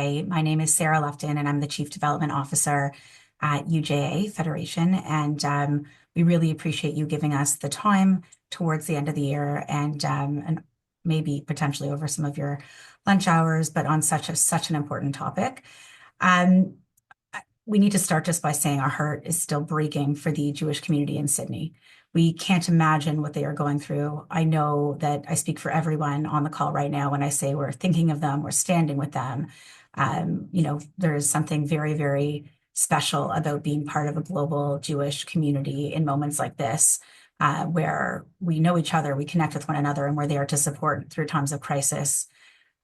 My name is Sarah Lufton, and I'm the Chief Development Officer at UJA Federation. And we really appreciate you giving us the time towards the end of the year and maybe potentially over some of your lunch hours, but on such an important topic. Um, we need to start just by saying our heart is still breaking for the Jewish community in Sydney. We can't imagine what they are going through. I know that I speak for everyone on the call right now when I say we're thinking of them, we're standing with them. There is something very, very special about being part of a global Jewish community in moments like this, where we know each other, we connect with one another, and we're there to support through times of crisis.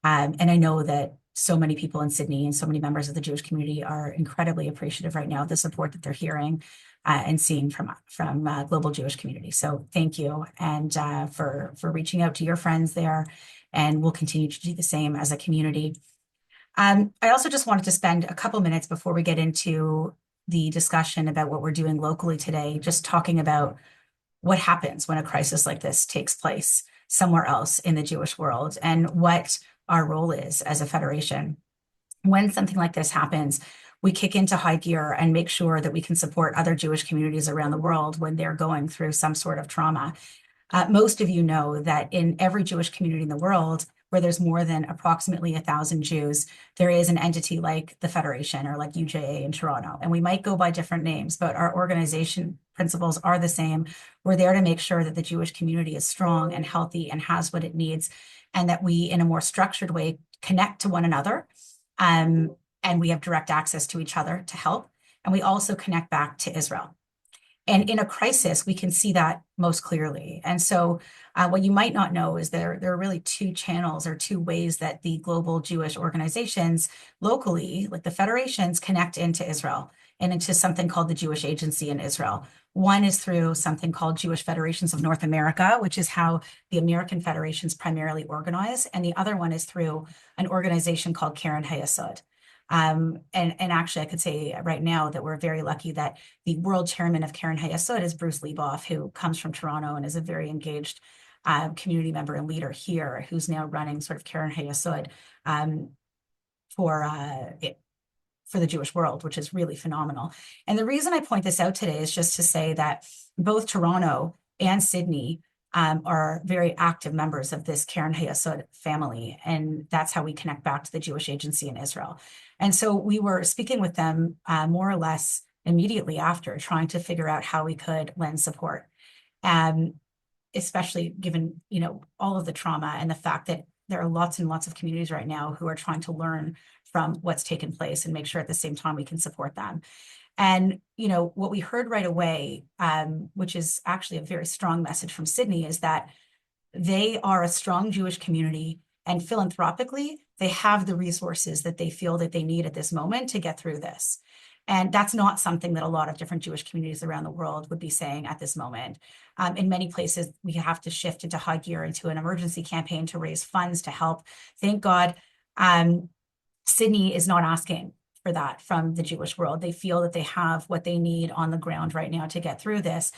And I know that so many people in Sydney and so many members of the Jewish community are incredibly appreciative right now of the support that they're hearing and seeing from global Jewish community. So thank you, and for reaching out to your friends there, and we'll continue to do the same as a community. I also just wanted to spend a couple minutes before we get into the discussion about what we're doing locally today, just talking about what happens when a crisis like this takes place somewhere else in the Jewish world and what our role is as a federation. When something like this happens, we kick into high gear and make sure that we can support other Jewish communities around the world when they're going through some sort of trauma. Most of you know that in every Jewish community in the world, where there's more than approximately 1,000 Jews, there is an entity like the Federation or like UJA in Toronto. And we might go by different names, but our organization principles are the same. We're there to make sure that the Jewish community is strong and healthy and has what it needs, and that we, in a more structured way, connect to one another. And we have direct access to each other to help. And we also connect back to Israel. And in a crisis, we can see that most clearly. And so what you might not know is there are really two channels or two ways that the global Jewish organizations locally, like the federations, connect into Israel and into something called the Jewish Agency in Israel. One is through something called Jewish Federations of North America, which is how the American federations primarily organize. And the other one is through an organization called Keren HaYesod. And actually, I could say right now that we're very lucky that the world chairman of Keren HaYesod is Bruce Lieboff, who comes from Toronto and is a very engaged community member and leader here, who's now running sort of Keren HaYesod for the Jewish world, which is really phenomenal. And the reason I point this out today is just to say that both Toronto and Sydney are very active members of this Keren HaYesod family, and that's how we connect back to the Jewish Agency in Israel. And so we were speaking with them more or less immediately after, trying to figure out how we could lend support, especially given all of the trauma and the fact that there are lots and lots of communities right now who are trying to learn from what's taken place and make sure at the same time we can support them. And, what we heard right away, which is actually a very strong message from Sydney, is that they are a strong Jewish community, and philanthropically, they have the resources that they feel that they need at this moment to get through this. And that's not something that a lot of different Jewish communities around the world would be saying at this moment. In many places, we have to shift into high gear, into an emergency campaign to raise funds to help. Thank God, Sydney is not asking for that from the Jewish world. They feel that they have what they need on the ground right now to get through this.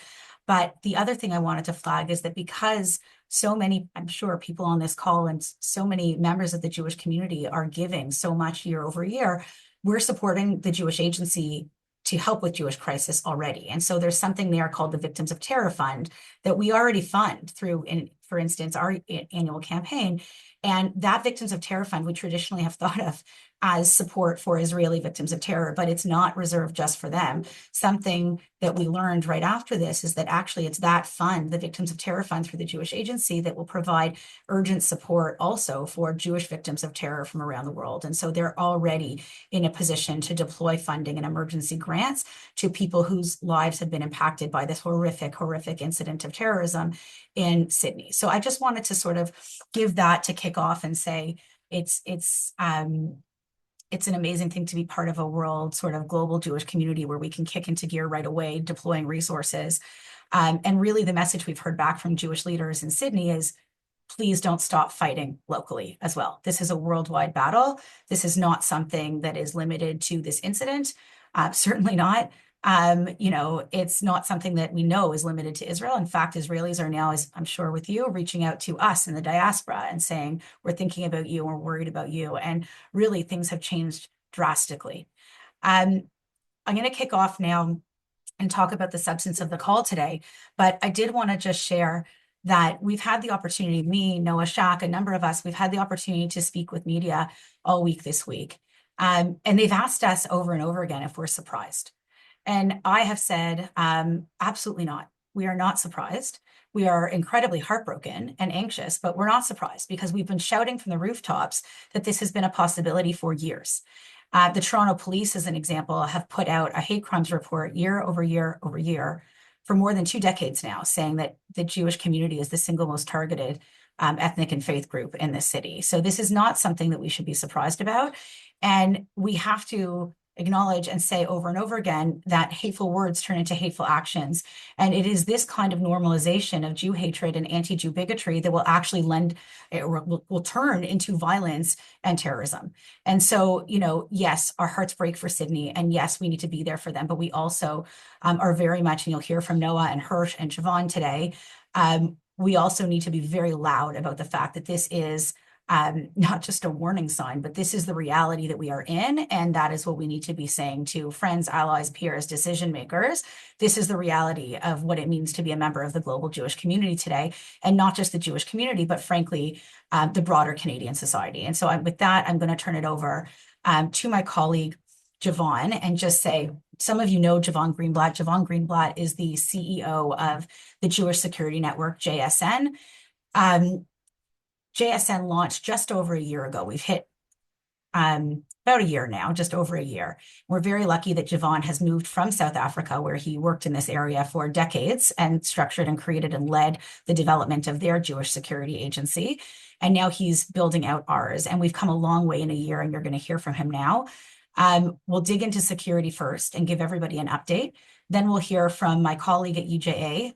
But the other thing I wanted to flag is that because so many, I'm sure, people on this call and so many members of the Jewish community are giving so much year over year, we're supporting the Jewish Agency to help with Jewish crisis already. And so there's something there called the Victims of Terror Fund that we already fund through, for instance, our annual campaign. And that Victims of Terror Fund, we traditionally have thought of as support for Israeli victims of terror, but it's not reserved just for them. Something that we learned right after this is that actually it's that fund, the Victims of Terror Fund through the Jewish Agency, that will provide urgent support also for Jewish victims of terror from around the world. And so they're already in a position to deploy funding and emergency grants to people whose lives have been impacted by this horrific, horrific incident of terrorism in Sydney. So I just wanted to sort of give that to kick off and say it's an amazing thing to be part of a world sort of global Jewish community where we can kick into gear right away, deploying resources. And really the message we've heard back from Jewish leaders in Sydney is, please don't stop fighting locally as well. This is a worldwide battle. This is not something that is limited to this incident, certainly not. It's not something that we know is limited to Israel. In fact, Israelis are now, as I'm sure with you, reaching out to us in the diaspora and saying, we're thinking about you, we're worried about you. And really, things have changed drastically. Um, I'm going to kick off now and talk about the substance of the call today. But I did want to just share that we've had the opportunity, me, Noah Shack, a number of us, we've had the opportunity to speak with media all week this week. And they've asked us over and over again if we're surprised. And I have said, absolutely not. We are not surprised. We are incredibly heartbroken and anxious, but we're not surprised because we've been shouting from the rooftops that this has been a possibility for years. The Toronto police, as an example, have put out a hate crimes report year over year over year for more than 2 decades now, saying that the Jewish community is the single most targeted ethnic and faith group in this city. So this is not something that we should be surprised about. And we have to acknowledge and say over and over again that hateful words turn into hateful actions. And it is this kind of normalization of Jew hatred and anti-Jew bigotry that will actually will turn into violence and terrorism. And so, yes, our hearts break for Sydney, and yes, we need to be there for them. But we also are very much, and you'll hear from Noah and Hirsch and Siobhan today, we also need to be very loud about the fact that this is not just a warning sign, but this is the reality that we are in. And that is what we need to be saying to friends, allies, peers, decision makers. This is the reality of what it means to be a member of the global Jewish community today, and not just the Jewish community, but frankly, the broader Canadian society. And so with that, I'm going to turn it over to my colleague, Javon, and just say, some of you know Javon Greenblatt. Javon Greenblatt is the CEO of the Jewish Security Network, JSN. JSN launched just over a year ago. We've hit about a year now, just over a year. We're very lucky that Javon has moved from South Africa, where he worked in this area for decades and structured and created and led the development of their Jewish security agency. And now he's building out ours. And we've come a long way in a year, and you're going to hear from him now. We'll dig into security first and give everybody an update. Then we'll hear from my colleague at UJA,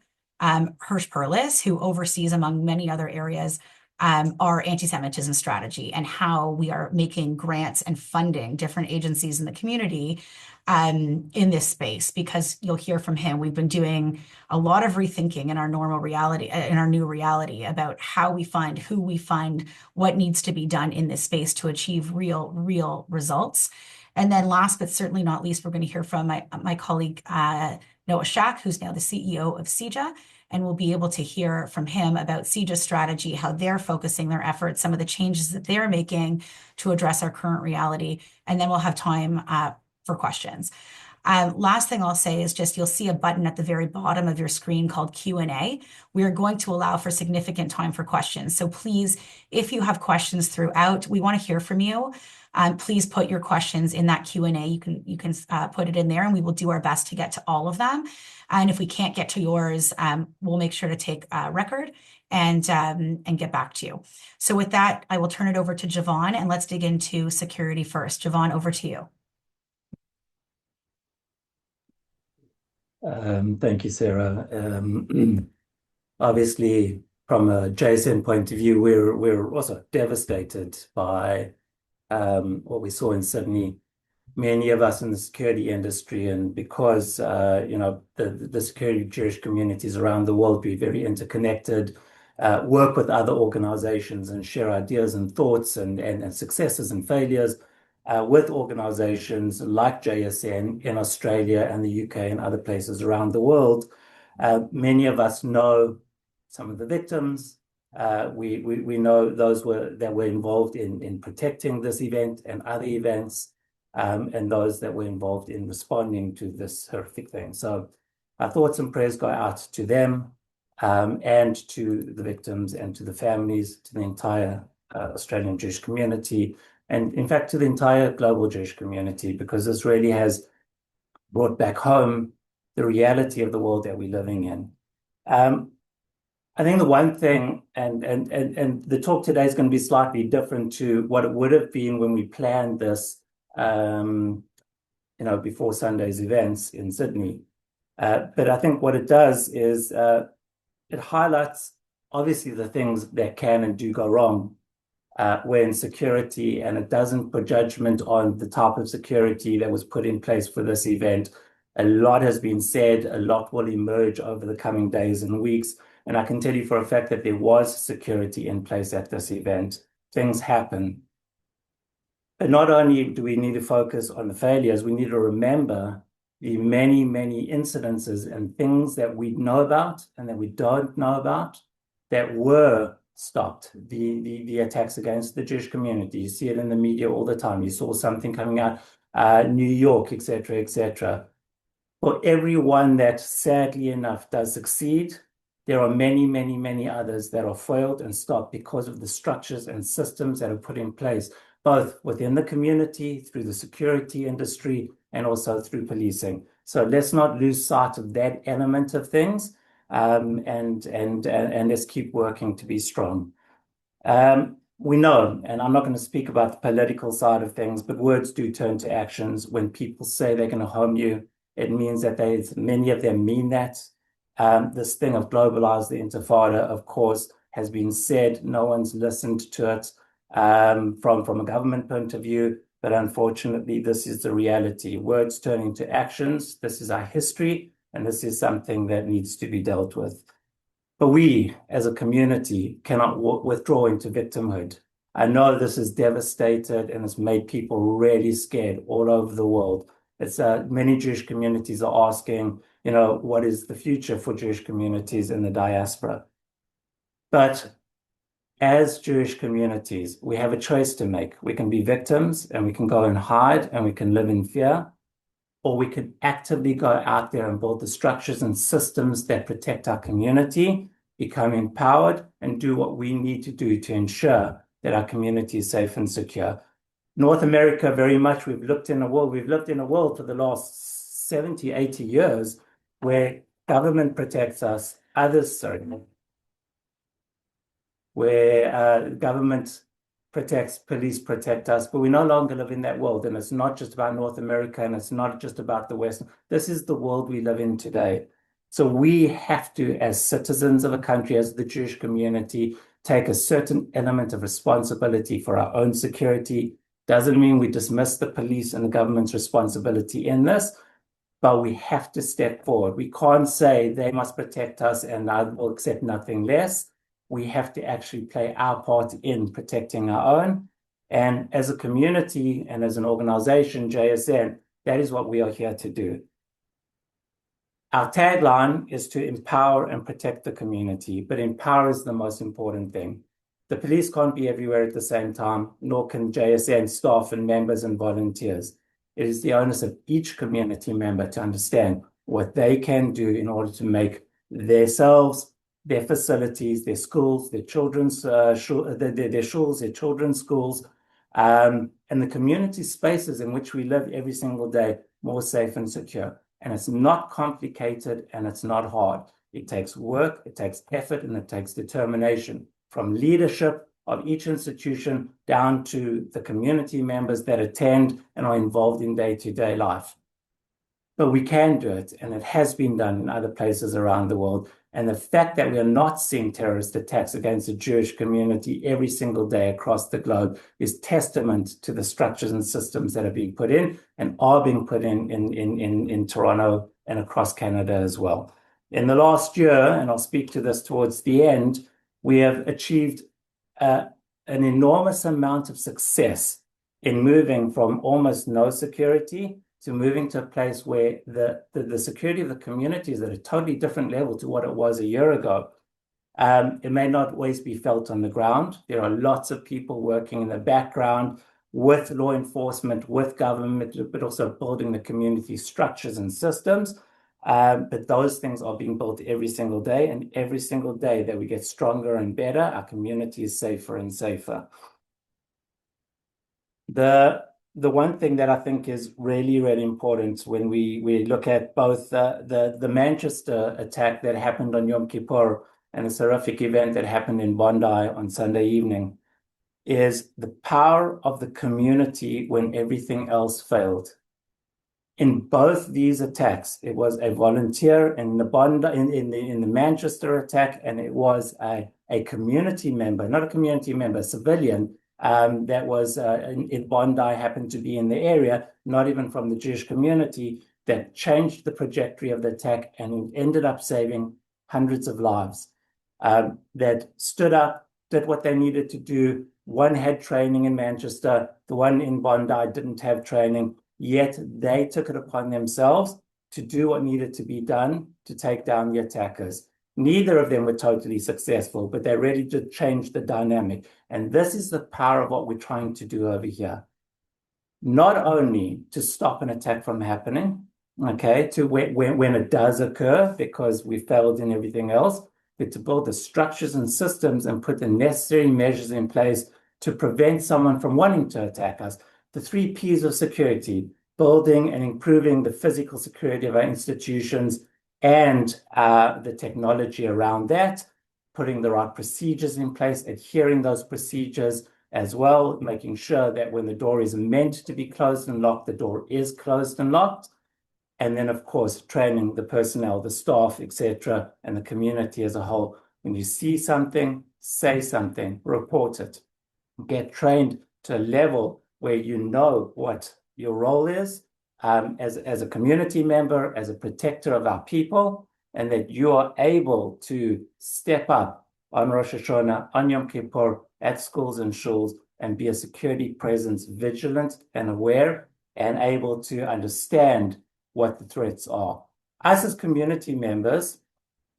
Hirsch Perlis, who oversees, among many other areas, our anti-Semitism strategy and how we are making grants and funding different agencies in the community in this space, because you'll hear from him. We've been doing a lot of rethinking in our normal reality, in our new reality, about how we fund, who we fund, what needs to be done in this space to achieve real results. And then last but certainly not least, we're going to hear from my colleague, Noah Shack, who's now the CEO of CEJA. And we'll be able to hear from him about CEJA's strategy, how they're focusing their efforts, some of the changes that they're making to address our current reality. And then we'll have time for questions. Last thing I'll say is just, you'll see a button at the very bottom of your screen called Q&A. We are going to allow for significant time for questions. So please, if you have questions throughout, we want to hear from you. Please put your questions in that Q&A. You can put it in there, and we will do our best to get to all of them. And if we can't get to yours, we'll make sure to take a record and get back to you. So with that, I will turn it over to Javon, and let's dig into security first. Javon, over to you. Thank you, Sarah. Obviously, from a JSN point of view, we're also devastated by what we saw in Sydney. Many of us in the security industry, and because the security Jewish communities around the world be very interconnected, work with other organizations and share ideas and thoughts and successes and failures with organizations like JSN in Australia and the UK and other places around the world. Many of us know some of the victims. We know those that were involved in protecting this event and other events, and those that were involved in responding to this horrific thing. So our thoughts and prayers go out to them, and to the victims and to the families, to the entire Australian Jewish community, and in fact to the entire global Jewish community, because this really has brought back home the reality of the world that we're living in. I think the one thing, and the talk today is going to be slightly different to what it would have been when we planned this, before Sunday's events in Sydney. But I think what it does is it highlights obviously the things that can and do go wrong when security, and it doesn't put judgment on the type of security that was put in place for this event, A lot has been said, a lot will emerge over the coming days and weeks. And I can tell you for a fact that there was security in place at this event. Things happen. But not only do we need to focus on the failures, we need to remember the many, many incidences and things that we know about and that we don't know about that were stopped. The attacks against the Jewish community. You see it in the media all the time. You saw something coming out, New York, etc., etc. For everyone that sadly enough does succeed, there are many, many, many others that are foiled and stopped because of the structures and systems that are put in place, both within the community, through the security industry, and also through policing. So let's not lose sight of that element of things, and let's keep working to be strong. We know, and I'm not going to speak about the political side of things, but words do turn to actions. When people say they're going to harm you, it means that many of them mean that. This thing of globalize the intifada, of course, has been said. No one's listened to it from a government point of view, but unfortunately, this is the reality. Words turn into actions. This is our history, and this is something that needs to be dealt with. But we, as a community, cannot withdraw into victimhood. I know this has devastated and it's made people really scared all over the world. It's many Jewish communities are asking, what is the future for Jewish communities in the diaspora? But as Jewish communities, we have a choice to make. We can be victims and we can go and hide and we can live in fear, or we could actively go out there and build the structures and systems that protect our community, become empowered, and do what we need to do to ensure that our community is safe and secure. North America, very much, we've looked in a world for the last 70, 80 years where government protects us, where government protects, police protect us, but we no longer live in that world. And it's not just about North America and it's not just about the West. This is the world we live in today. So we have to, as citizens of a country, as the Jewish community, take a certain element of responsibility for our own security. Doesn't mean we dismiss the police and the government's responsibility in this, but we have to step forward. We can't say they must protect us and I will accept nothing less. We have to actually play our part in protecting our own. And as a community and as an organization, JSN, that is what we are here to do. Our tagline is to empower and protect the community, but empower is the most important thing. The police can't be everywhere at the same time, nor can JSN staff and members and volunteers. It is the onus of each community member to understand what they can do in order to make themselves, their facilities, their schools, their children's their schools, their children's schools, and the community spaces in which we live every single day more safe and secure. And it's not complicated and it's not hard. It takes work, it takes effort, and it takes determination from leadership of each institution down to the community members that attend and are involved in day-to-day life. But we can do it, and it has been done in other places around the world. And the fact that we are not seeing terrorist attacks against the Jewish community every single day across the globe is testament to the structures and systems that are being put in and are being put in Toronto and across Canada as well. In the last year, and I'll speak to this towards the end, we have achieved an enormous amount of success in moving from almost no security to moving to a place where the security of the community is at a totally different level to what it was a year ago. It may not always be felt on the ground. There are lots of people working in the background with law enforcement, with government, but also building the community structures and systems. But those things are being built every single day, and every single day that we get stronger and better, our community is safer and safer. The one thing that I think is really, really important when we look at both the Manchester attack that happened on Yom Kippur and a horrific event that happened in Bondi on Sunday evening is the power of the community when everything else failed. In both these attacks, it was a volunteer in the Bondi in the Manchester attack, and it was a community member, not a community member, a civilian that was in Bondi, happened to be in the area, not even from the Jewish community, that changed the trajectory of the attack and ended up saving hundreds of lives, that stood up, did what they needed to do. One had training in Manchester, the one in Bondi didn't have training, yet they took it upon themselves to do what needed to be done to take down the attackers. Neither of them were totally successful, but they really did change the dynamic. And this is the power of what we're trying to do over here. Not only to stop an attack from happening, okay, to when it does occur, because we failed in everything else, but to build the structures and systems and put the necessary measures in place to prevent someone from wanting to attack us. The 3 Ps of security: building and improving the physical security of our institutions and the technology around that, putting the right procedures in place, adhering those procedures as well, making sure that when the door is meant to be closed and locked, the door is closed and locked. And then, of course, training the personnel, the staff, etc., and the community as a whole. When you see something, say something, report it. Get trained to a level where you know what your role is as a community member, as a protector of our people, and that you are able to step up on Rosh Hashanah, on Yom Kippur, at schools and shuls, and be a security presence, vigilant and aware, and able to understand what the threats are. Us as community members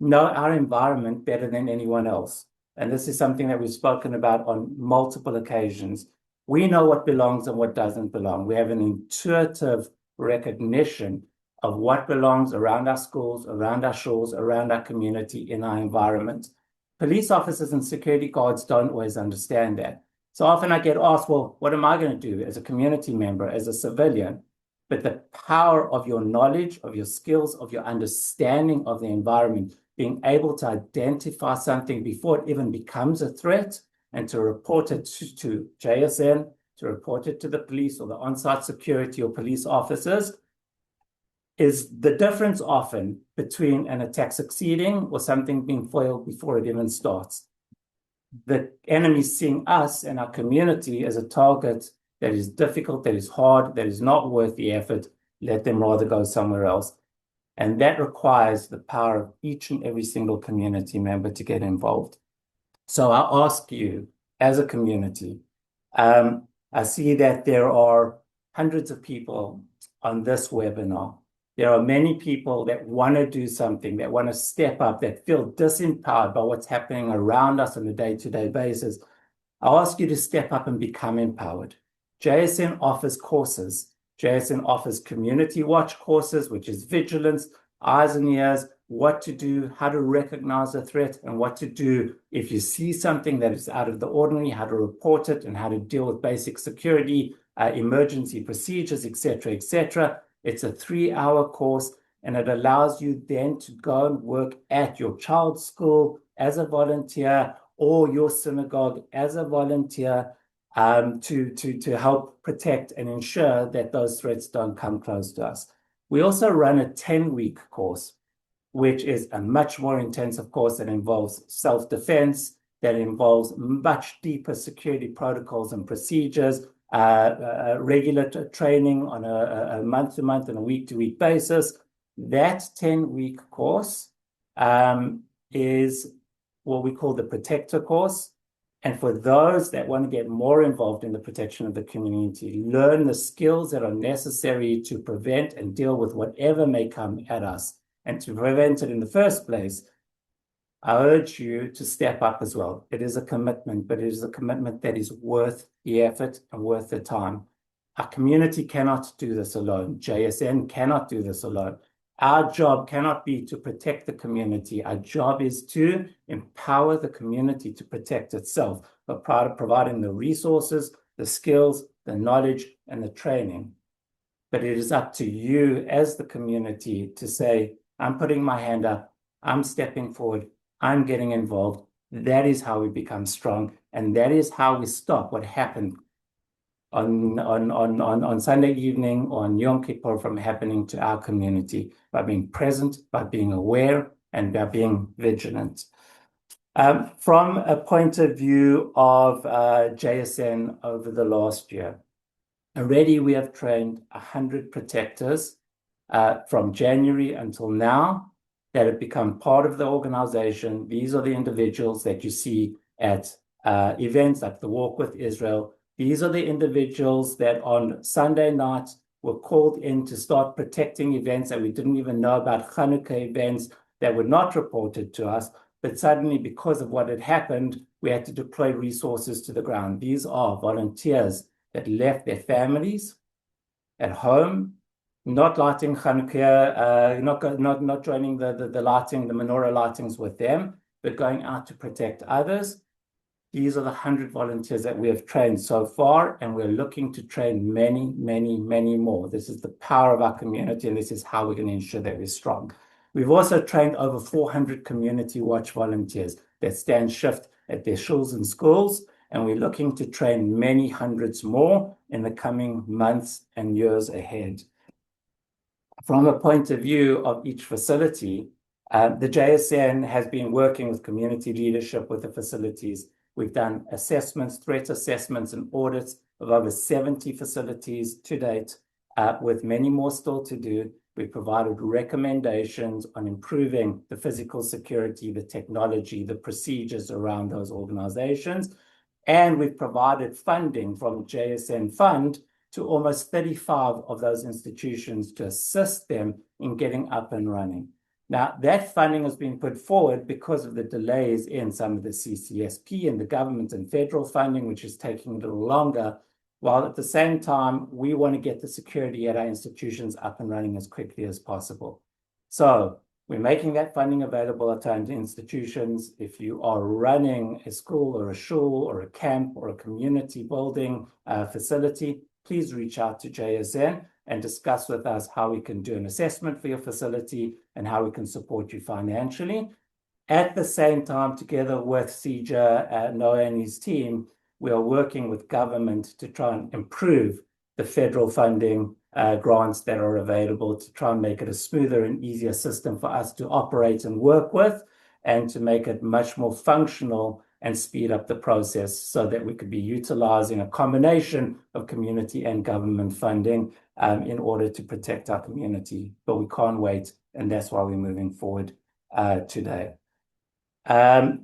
know our environment better than anyone else. And this is something that we've spoken about on multiple occasions. We know what belongs and what doesn't belong. We have an intuitive recognition of what belongs around our schools, around our shuls, around our community, in our environment. Police officers and security guards don't always understand that. So often I get asked, well, what am I going to do as a community member, as a civilian? But the power of your knowledge, of your skills, of your understanding of the environment, being able to identify something before it even becomes a threat and to report it to JSN, to report it to the police or the on-site security or police officers, is the difference often between an attack succeeding or something being foiled before it even starts. The enemy seeing us and our community as a target that is difficult, that is hard, that is not worth the effort. Let them rather go somewhere else. And that requires the power of each and every single community member to get involved. So I ask you, as a community, I see that there are hundreds of people on this webinar. There are many people that want to do something, that want to step up, that feel disempowered by what's happening around us on a day-to-day basis. I ask you to step up and become empowered. JSN offers courses. JSN offers community watch courses, which is vigilance, eyes and ears, what to do, how to recognize a threat, and what to do if you see something that is out of the ordinary, how to report it, and how to deal with basic security, emergency procedures, etc., etc. It's a 3-hour course, and it allows you then to go and work at your child's school as a volunteer or your synagogue as a volunteer, to help protect and ensure that those threats don't come close to us. We also run a 10-week course, which is a much more intensive course that involves self-defense, that involves much deeper security protocols and procedures, regular training on a month-to-month and a week-to-week basis. That 10-week course is what we call the Protector course. And for those that want to get more involved in the protection of the community, learn the skills that are necessary to prevent and deal with whatever may come at us, and to prevent it in the first place, I urge you to step up as well. It is a commitment, but it is a commitment that is worth the effort and worth the time. Our community cannot do this alone. JSN cannot do this alone. Our job cannot be to protect the community. Our job is to empower the community to protect itself by providing the resources, the skills, the knowledge, and the training. But it is up to you as the community to say, I'm putting my hand up, I'm stepping forward, I'm getting involved. That is how we become strong. And that is how we stop what happened on Sunday evening or on Yom Kippur from happening to our community, by being present, by being aware, and by being vigilant. From a point of view of JSN over the last year, already we have trained 100 protectors from January until now that have become part of the organization. These are the individuals that you see at events like the Walk with Israel. These are the individuals that on Sunday night were called in to start protecting events that we didn't even know about, Hanukkah events that were not reported to us. But suddenly, because of what had happened, we had to deploy resources to the ground. These are volunteers that left their families at home, not lighting Hanukkah, not joining the lighting, the menorah lightings with them, but going out to protect others. These are the 100 volunteers that we have trained so far, and we're looking to train many, many, many more. This is the power of our community, and this is how we're going to ensure that we're strong. We've also trained over 400 community watch volunteers that stand shift at their shuls and schools, and we're looking to train many hundreds more in the coming months and years ahead. From a point of view of each facility, the JSN has been working with community leadership with the facilities. We've done assessments, threat assessments, and audits of over 70 facilities to date, with many more still to do. We've provided recommendations on improving the physical security, the technology, the procedures around those organizations. And we've provided funding from JSN Fund to almost 35 of those institutions to assist them in getting up and running. Now, that funding has been put forward because of the delays in some of the CCSP and the government and federal funding, which is taking a little longer, while at the same time, we want to get the security at our institutions up and running as quickly as possible. So we're making that funding available at our institutions. If you are running a school or a shul or a camp or a community building facility, please reach out to JSN and discuss with us how we can do an assessment for your facility and how we can support you financially. At the same time, together with CJ, Noah and his team, we are working with government to try and improve the federal funding grants that are available to try and make it a smoother and easier system for us to operate and work with, and to make it much more functional and speed up the process so that we could be utilizing a combination of community and government funding in order to protect our community. But we can't wait, and that's why we're moving forward today.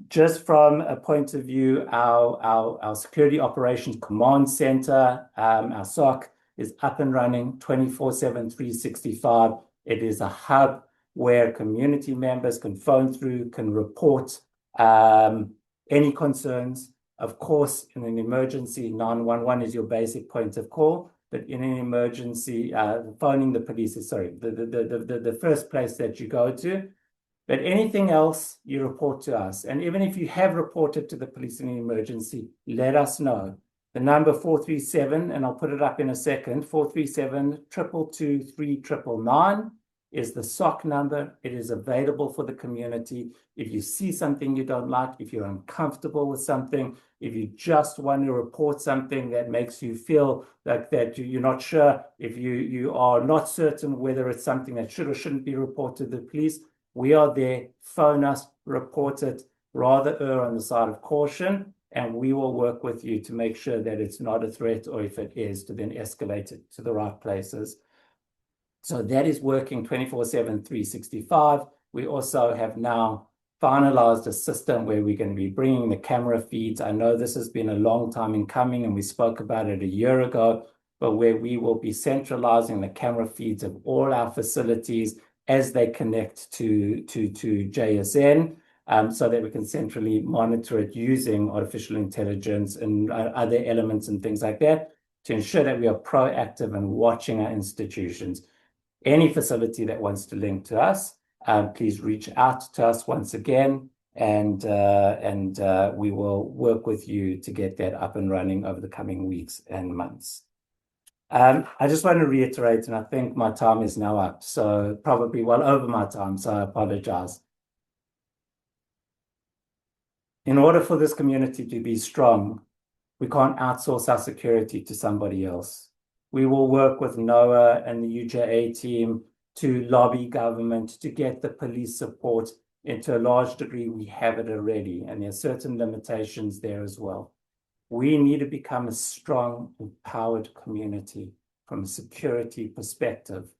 Just from a point of view, our Security Operations Command Center, our SOC, is up and running 24/7, 365. It is a hub where community members can phone through, can report any concerns. Of course, in an emergency, 911 is your basic point of call, but in an emergency, phoning the police is, the first place that you go to. But anything else, you report to us. And even if you have reported to the police in an emergency, let us know. The number 437, and I'll put it up in a second, 437-222-3999 is the SOC number. It is available for the community. If you see something you don't like, if you're uncomfortable with something, if you just want to report something that makes you feel like that you're not sure, if you are not certain whether it's something that should or shouldn't be reported to the police, we are there. Phone us, report it, rather err on the side of caution, and we will work with you to make sure that it's not a threat, or if it is, to then escalate it to the right places. So that is working 24/7, 365. We also have now finalized a system where we're going to be bringing the camera feeds. I know this has been a long time in coming, and we spoke about it a year ago, but where we will be centralizing the camera feeds of all our facilities as they connect to JSN, so that we can centrally monitor it using artificial intelligence and other elements and things like that to ensure that we are proactive and watching our institutions. Any facility that wants to link to us, please reach out to us once again, and we will work with you to get that up and running over the coming weeks and months. I just want to reiterate, and I think my time is now up, so probably well over my time, so I apologize. In order for this community to be strong, we can't outsource our security to somebody else. We will work with Noah and the UJA team to lobby government to get the police support. And to a large degree, we have it already, and there are certain limitations there as well. We need to become a strong, empowered community from a security perspective.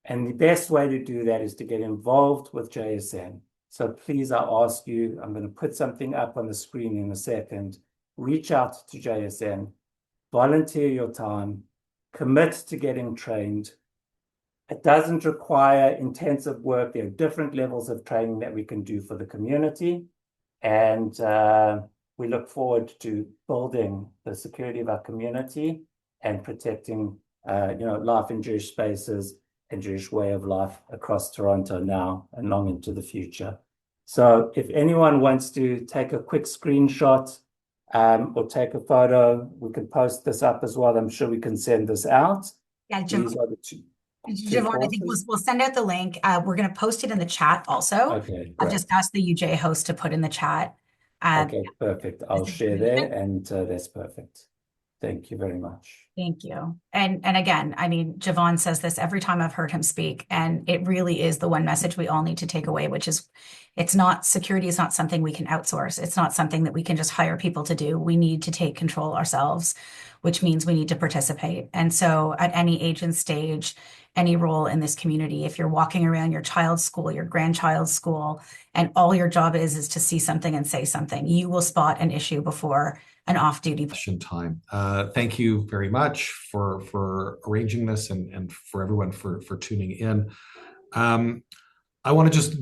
And the best way to do that is to get involved with JSN. So please, I ask you, I'm going to put something up on the screen in a second. Reach out to JSN, volunteer your time, commit to getting trained. It doesn't require intensive work. There are different levels of training that we can do for the community. And we look forward to building the security of our community and protecting, life in Jewish spaces and Jewish way of life across Toronto now and long into the future. So if anyone wants to take a quick screenshot or take a photo, we can post this up as well. I'm sure we can send this out. Yeah, These are the two Javon, I think courses. we'll send out the link. We're going to post it in the chat also. Okay, I've great. just asked the UJ host to put in the chat uh, Okay, perfect. I'll this share there, information. and that's perfect. Thank you very much. Thank you. And again, I mean, Javon says this every time I've heard him speak, and it really is the one message we all need to take away, which is security is not something we can outsource. It's not something that we can just hire people to do. We need to take control ourselves, which means we need to participate. And so at any age and stage, any role in this community, if you're walking around your child's school, your grandchild's school, and all your job is to see something and say something, you will spot an issue before an off-duty question time. Thank you very much for arranging this and for everyone for tuning in. I want to just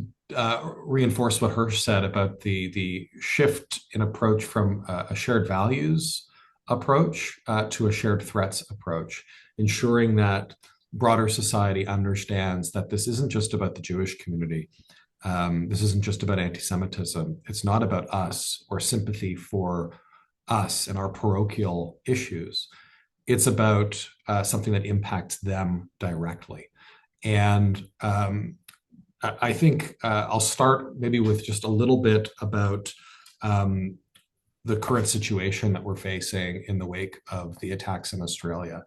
reinforce what Hirsch said about the shift in approach from a shared values approach to a shared threats approach, ensuring that broader society understands that this isn't just about the Jewish community. This isn't just about anti-Semitism. It's not about us or sympathy for us and our parochial issues. It's about something that impacts them directly. And I think I'll start maybe with just a little bit about the current situation that we're facing in the wake of the attacks in Australia.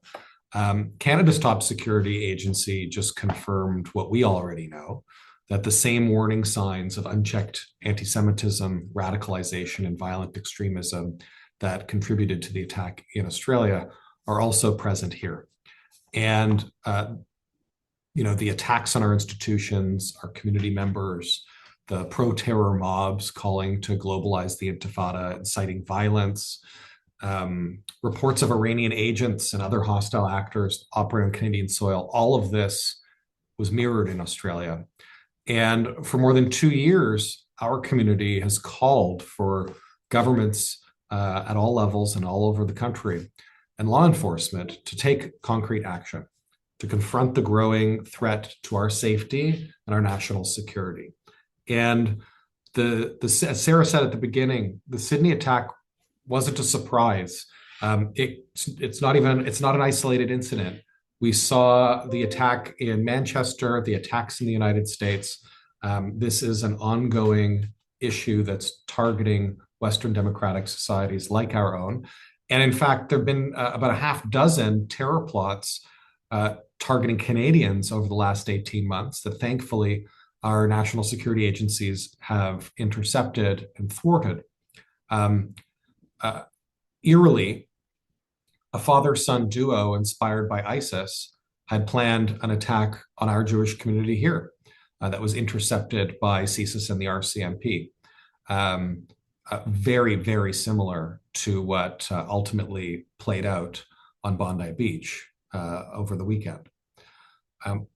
Canada's top security agency just confirmed what we already know, that the same warning signs of unchecked anti-Semitism, radicalization, and violent extremism that contributed to the attack in Australia are also present here. And, the attacks on our institutions, our community members, the pro-terror mobs calling to globalize the Intifada, inciting violence, reports of Iranian agents and other hostile actors operating on Canadian soil, all of this was mirrored in Australia. And for more than 2 years, our community has called for governments at all levels and all over the country and law enforcement to take concrete action to confront the growing threat to our safety and our national security. And as Sarah said at the beginning, the Sydney attack wasn't a surprise. It's not an isolated incident. We saw the attack in Manchester, the attacks in the United States. This is an ongoing issue that's targeting Western democratic societies like our own. And in fact, there have been about a half dozen terror plots targeting Canadians over the last 18 months that thankfully our national security agencies have intercepted and thwarted. Eerily, a father-son duo inspired by ISIS had planned an attack on our Jewish community here that was intercepted by CSIS and the RCMP. Very, very similar to what ultimately played out on Bondi Beach over the weekend.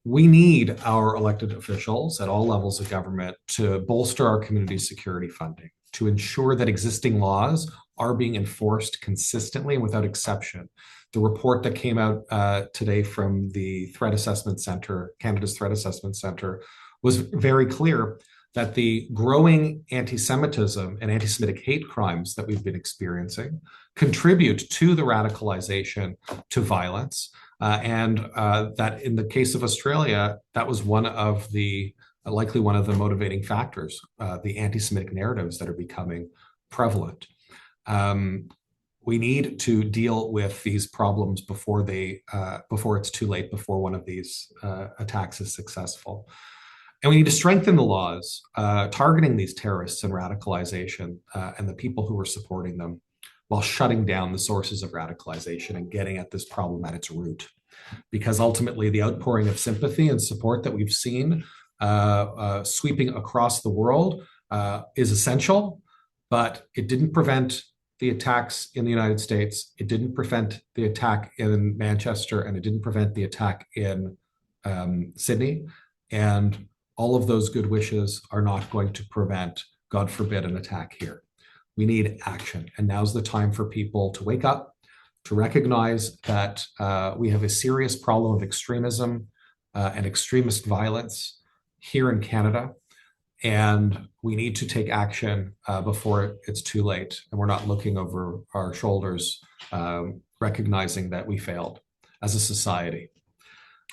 We need our elected officials at all levels of government to bolster our community security funding, to ensure that existing laws are being enforced consistently and without exception. The report that came out today from the Threat Assessment Center, Canada's Threat Assessment Center, was very clear that the growing anti-Semitism and anti-Semitic hate crimes that we've been experiencing contribute to the radicalization, to violence, and that in the case of Australia, that was likely one of the motivating factors, the anti-Semitic narratives that are becoming prevalent. We need to deal with these problems before it's too late, before one of these attacks is successful. And we need to strengthen the laws targeting these terrorists and radicalization and the people who are supporting them, while shutting down the sources of radicalization and getting at this problem at its root. because ultimately the outpouring of sympathy and support that we've seen sweeping across the world is essential, but it didn't prevent the attacks in the United States. It didn't prevent the attack in Manchester, and it didn't prevent the attack in Sydney. And all of those good wishes are not going to prevent, God forbid, an attack here. We need action. And now's the time for people to wake up, to recognize that we have a serious problem of extremism and extremist violence here in Canada. And we need to take action before it's too late. And we're not looking over our shoulders, recognizing that we failed as a society.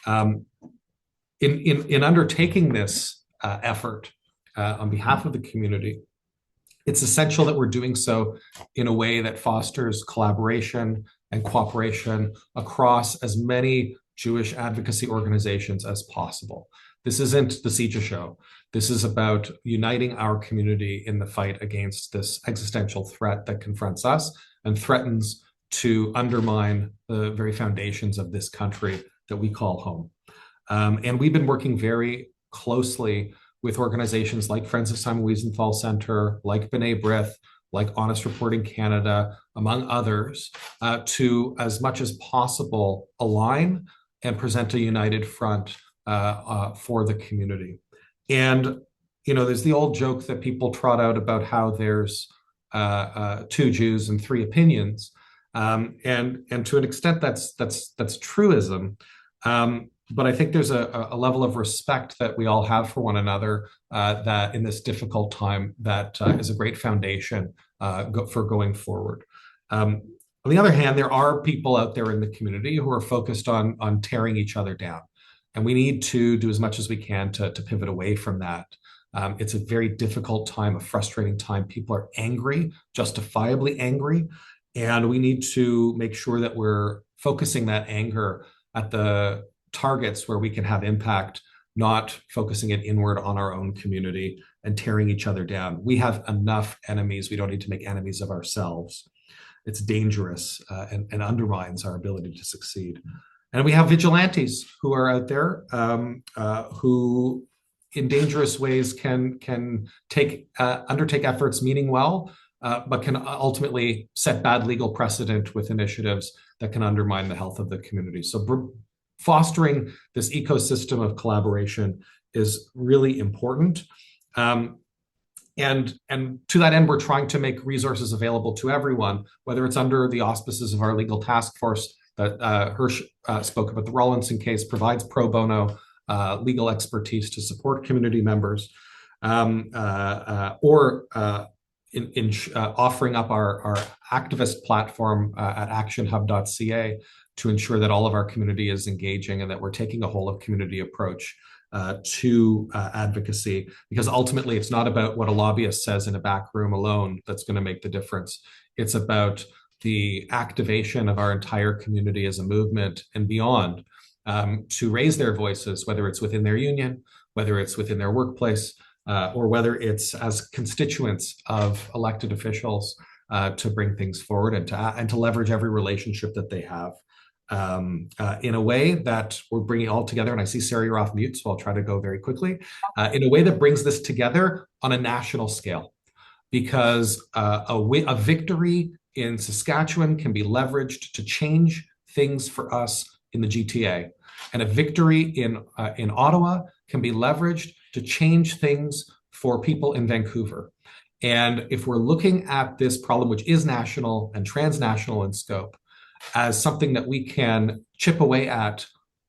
In undertaking this effort on behalf of the community, it's essential that we're doing so in a way that fosters collaboration and cooperation across as many Jewish advocacy organizations as possible. This isn't the Sija show. This is about uniting our community in the fight against this existential threat that confronts us and threatens to undermine the very foundations of this country that we call home. And we've been working very closely with organizations like Friends of Simon Wiesenthal Center, like B'nai B'rith, like Honest Reporting Canada, among others, to, as much as possible, align and present a united front for the community. And, you know, there's the old joke that people trot out about how there's two Jews and three opinions. And to an extent, that's truism. But I think there's a level of respect that we all have for one another that in this difficult time that is a great foundation for going forward. On the other hand, there are people out there in the community who are focused on tearing each other down. And we need to do as much as we can to pivot away from that. It's a very difficult time, a frustrating time. People are angry, justifiably angry. And we need to make sure that we're focusing that anger at the targets where we can have impact, not focusing it inward on our own community and tearing each other down. We have enough enemies. We don't need to make enemies of ourselves. It's dangerous and undermines our ability to succeed. And we have vigilantes who are out there who in dangerous ways can undertake efforts meaning well, but can ultimately set bad legal precedent with initiatives that can undermine the health of the community. So fostering this ecosystem of collaboration is really important. And to that end, we're trying to make resources available to everyone, whether it's under the auspices of our legal task force that Hirsch spoke about. The Rawlinson case provides pro bono legal expertise to support community members, or in offering up our activist platform at actionhub.ca to ensure that all of our community is engaging and that we're taking a whole of community approach to advocacy, because ultimately it's not about what a lobbyist says in a back room alone that's going to make the difference. It's about the activation of our entire community as a movement and beyond to raise their voices, whether it's within their union, whether it's within their workplace, or whether it's as constituents of elected officials to bring things forward and to leverage every relationship that they have. In a way that we're bringing all together, and I see Sarah, you're off mute, so I'll try to go very quickly, in a way that brings this together on a national scale, because a victory in Saskatchewan can be leveraged to change things for us in the GTA, and a victory in Ottawa can be leveraged to change things for people in Vancouver. And if we're looking at this problem, which is national and transnational in scope, as something that we can chip away at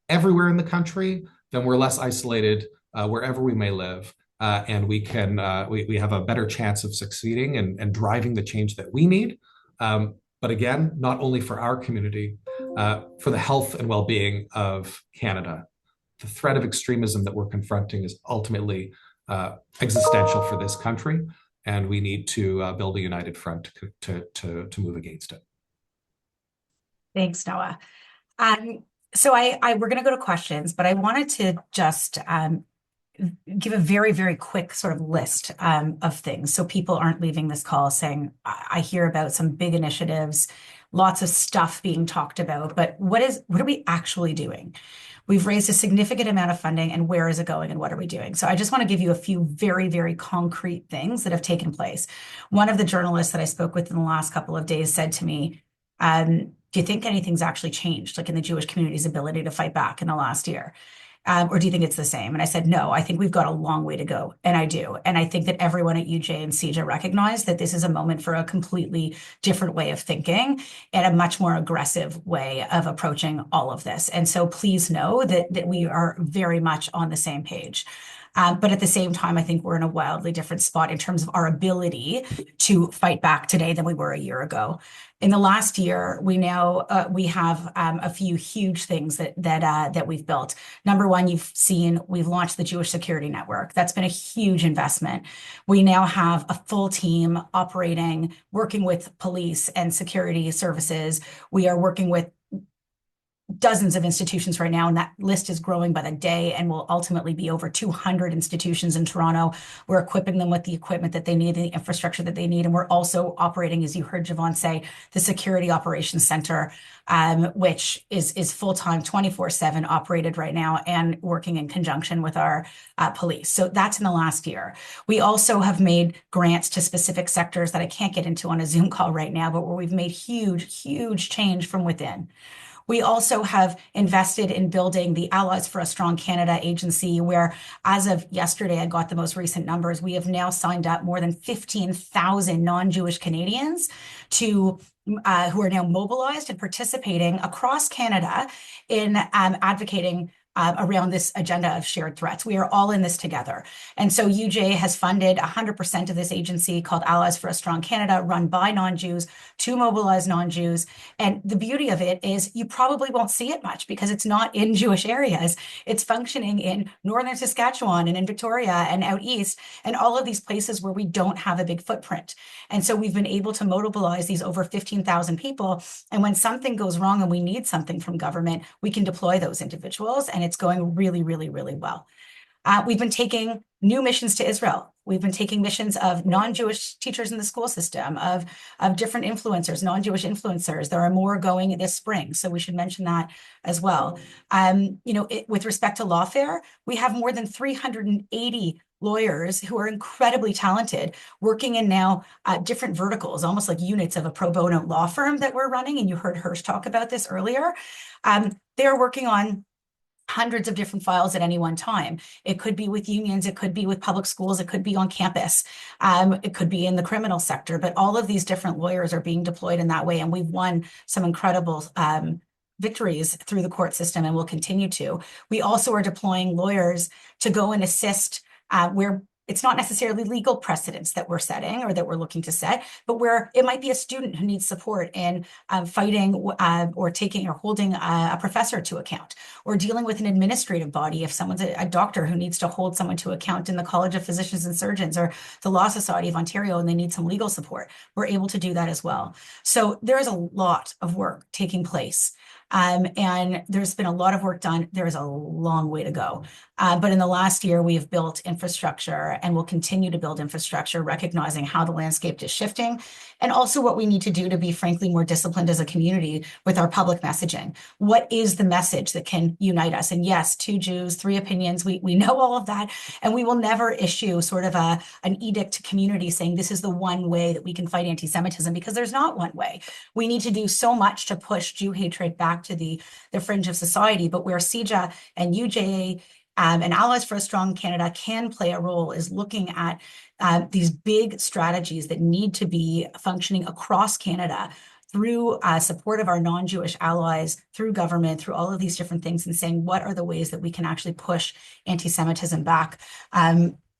everywhere in the country, then we're less isolated wherever we may live. And we have a better chance of succeeding and driving the change that we need. But again, not only for our community, for the health and well-being of Canada. The threat of extremism that we're confronting is ultimately existential for this country, and we need to build a united front to move against it. Thanks, Noah. So we're going to go to questions, but I wanted to just give a very, very quick sort of list of things so people aren't leaving this call saying, I hear about some big initiatives. lots of stuff being talked about, but what are we actually doing? We've raised a significant amount of funding, and where is it going and what are we doing? So I just want to give you a few very, very concrete things that have taken place. One of the journalists that I spoke with in the last couple of days said to me, do you think anything's actually changed, like in the Jewish community's ability to fight back in the last year? Or do you think it's the same? And I said, no, I think we've got a long way to go. And I do. And I think that everyone at UJ and CEJA recognize that this is a moment for a completely different way of thinking and a much more aggressive way of approaching all of this. And so please know that we are very much on the same page. But at the same time, I think we're in a wildly different spot in terms of our ability to fight back today than we were a year ago. In the last year, we have a few huge things that we've built. Number one, you've seen we've launched the Jewish Security Network. That's been a huge investment. We now have a full team operating, working with police and security services. We are working with dozens of institutions right now, and that list is growing by the day and will ultimately be over 200 institutions in Toronto. We're equipping them with the equipment that they need, the infrastructure that they need, and we're also operating, as you heard Javon say, the Security Operations Center, which is full-time, 24/7 operated right now and working in conjunction with our police. So that's in the last year. We also have made grants to specific sectors that I can't get into on a Zoom call right now, but where we've made huge, huge change from within. We also have invested in building the Allies for a Strong Canada agency, where as of yesterday, I got the most recent numbers, we have now signed up more than 15,000 non-Jewish Canadians who are now mobilized and participating across Canada in advocating around this agenda of shared threats. We are all in this together. And so UJ has funded 100% of this agency called Allies for a Strong Canada, run by non-Jews, to mobilize non-Jews. And the beauty of it is you probably won't see it much because it's not in Jewish areas. It's functioning in northern Saskatchewan and in Victoria and out east and all of these places where we don't have a big footprint. And so we've been able to mobilize these over 15,000 people. And when something goes wrong and we need something from government, we can deploy those individuals. And it's going really, really, really well. We've been taking new missions to Israel. We've been taking missions of non-Jewish teachers in the school system, of different influencers, non-Jewish influencers. There are more going this spring, so we should mention that as well. With respect to lawfare, we have more than 380 lawyers who are incredibly talented, working in now different verticals, almost like units of a pro bono law firm that we're running. And you heard Hirsch talk about this earlier. They're working on hundreds of different files at any one time. It could be with unions, it could be with public schools, it could be on campus, it could be in the criminal sector, but all of these different lawyers are being deployed in that way. And we've won some incredible victories through the court system and will continue to. We also are deploying lawyers to go and assist where it's not necessarily legal precedents that we're setting or that we're looking to set, but where it might be a student who needs support in fighting or taking or holding a professor to account, or dealing with an administrative body if someone's a doctor who needs to hold someone to account in the College of Physicians and Surgeons or the Law Society of Ontario and they need some legal support. We're able to do that as well. So there is a lot of work taking place. And there's been a lot of work done. There is a long way to go. But in the last year, we have built infrastructure and will continue to build infrastructure, recognizing how the landscape is shifting and also what we need to do to be, frankly, more disciplined as a community with our public messaging. What is the message that can unite us? And yes, 2 Jews, 3 opinions. We know all of that. And we will never issue sort of an edict to community saying this is the one way that we can fight anti-Semitism, because there's not one way. We need to do so much to push Jew hatred back to the fringe of society. But where CEJA and UJA and Allies for a Strong Canada can play a role is looking at these big strategies that need to be functioning across Canada through support of our non-Jewish allies, through government, through all of these different things, and saying what are the ways that we can actually push anti-Semitism back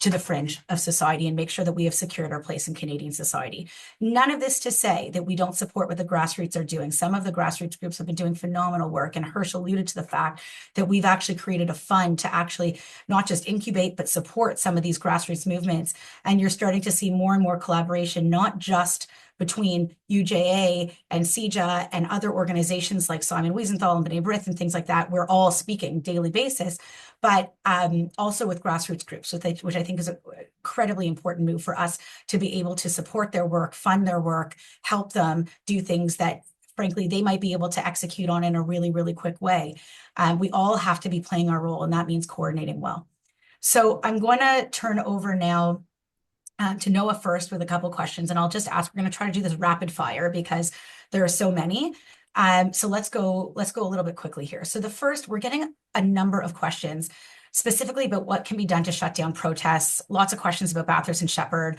to the fringe of society and make sure that we have secured our place in Canadian society. None of this to say that we don't support what the grassroots are doing. Some of the grassroots groups have been doing phenomenal work, and Hirsch alluded to the fact that we've actually created a fund to actually not just incubate, but support some of these grassroots movements. And you're starting to see more and more collaboration, not just between UJA and CEJA and other organizations like Simon Wiesenthal and B'nai B'rith and things like that. We're all speaking daily basis, but also with grassroots groups, which I think is an incredibly important move for us to be able to support their work, fund their work, help them do things that frankly, they might be able to execute on in a really, really quick way. We all have to be playing our role, and that means coordinating well. So I'm going to turn over now to Noah first with a couple questions, and I'll just ask. We're going to try to do this rapid fire because there are so many. So let's go a little bit quickly here. So the first, we're getting a number of questions specifically about what can be done to shut down protests. Lots of questions about Bathurst and Shepherd.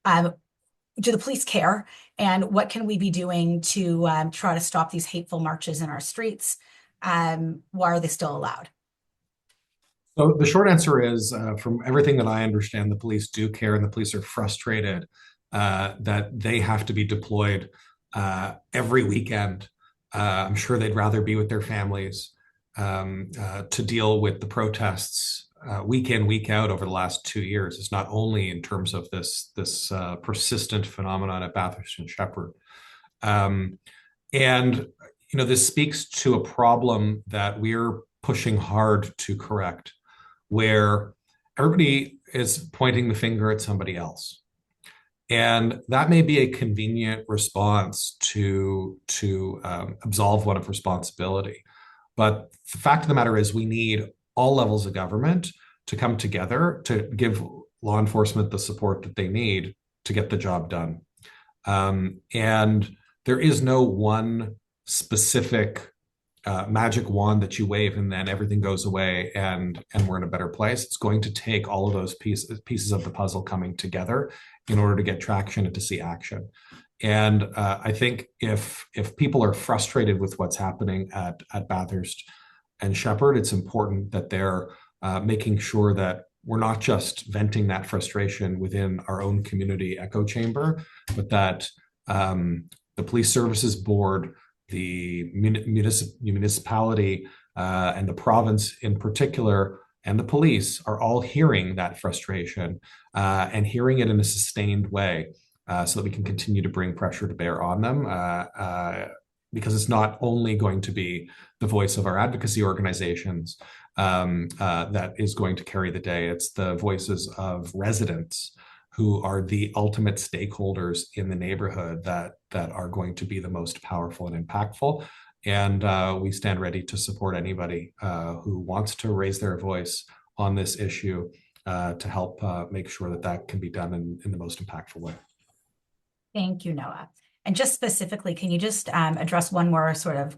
Do the police care? And what can we be doing to try to stop these hateful marches in our streets? Why are they still allowed? So the short answer is, from everything that I understand, the police do care, and the police are frustrated that they have to be deployed every weekend. I'm sure they'd rather be with their families to deal with the protests week in, week out over the last 2 years. It's not only in terms of this persistent phenomenon at Bathurst and Shepherd. And this speaks to a problem that we're pushing hard to correct, where everybody is pointing the finger at somebody else. And that may be a convenient response to absolve one of responsibility. But the fact of the matter is, we need all levels of government to come together to give law enforcement the support that they need to get the job done. And there is no one specific magic wand that you wave and then everything goes away and we're in a better place. It's going to take all of those pieces of the puzzle coming together in order to get traction and to see action. And I think if people are frustrated with what's happening at Bathurst and Shepherd, it's important that they're making sure that we're not just venting that frustration within our own community echo chamber, but that the Police Services Board, the municipality, and the province in particular, and the police are all hearing that frustration and hearing it in a sustained way, so that we can continue to bring pressure to bear on them. Because it's not only going to be the voice of our advocacy organizations that is going to carry the day. It's the voices of residents who are the ultimate stakeholders in the neighborhood that are going to be the most powerful and impactful. And we stand ready to support anybody who wants to raise their voice on this issue to help make sure that can be done in the most impactful way. Thank you, Noah. And just specifically, can you just address one more sort of